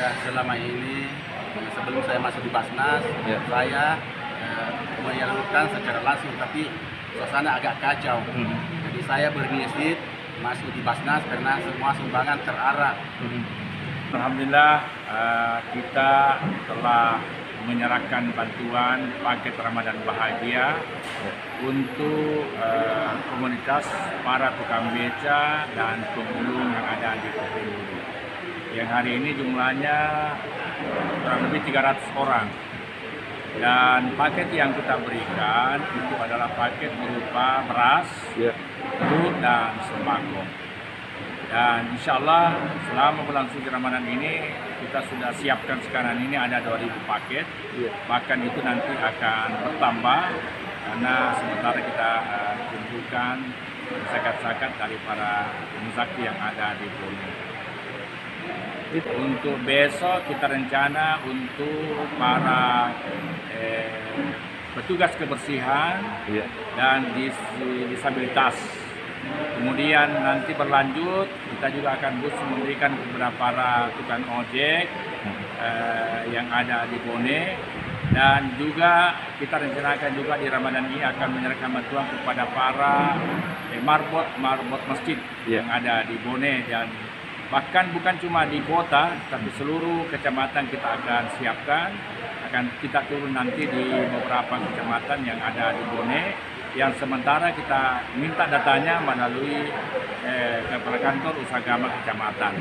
Ya, selama ini sebelum saya masuk di Basnas, saya menyalurkan secara langsung, tapi suasana agak kacau. Jadi saya berinisiatif masuk di Basnas karena semua sumbangan terarah. Alhamdulillah kita telah menyerahkan bantuan paket Ramadan Bahagia untuk komunitas para tukang beca dan pemulung yang ada di Kuala. Yang hari ini jumlahnya kurang lebih 300 orang. Dan paket yang kita berikan itu adalah paket berupa beras, telur, dan sembako. Dan insya Allah selama berlangsung Ramadan ini kita sudah siapkan sekarang ini ada 2000 paket. Bahkan itu nanti akan bertambah karena sementara kita kumpulkan zakat-zakat dari para muzaki yang ada di Bone. Untuk besok kita rencana untuk para petugas kebersihan dan disabilitas. Kemudian nanti berlanjut kita juga akan memberikan kepada para tukang ojek yang ada di Bone, dan juga kita rencanakan juga di Ramadan ini akan menyerahkan bantuan kepada para marbot masjid yang ada di Bone, dan bahkan bukan cuma di kota tapi seluruh kecamatan kita akan siapkan. Akan kita turun nanti di beberapa kecamatan yang ada di Bone, yang sementara kita minta datanya melalui kepala kantor usaha agama kecamatan.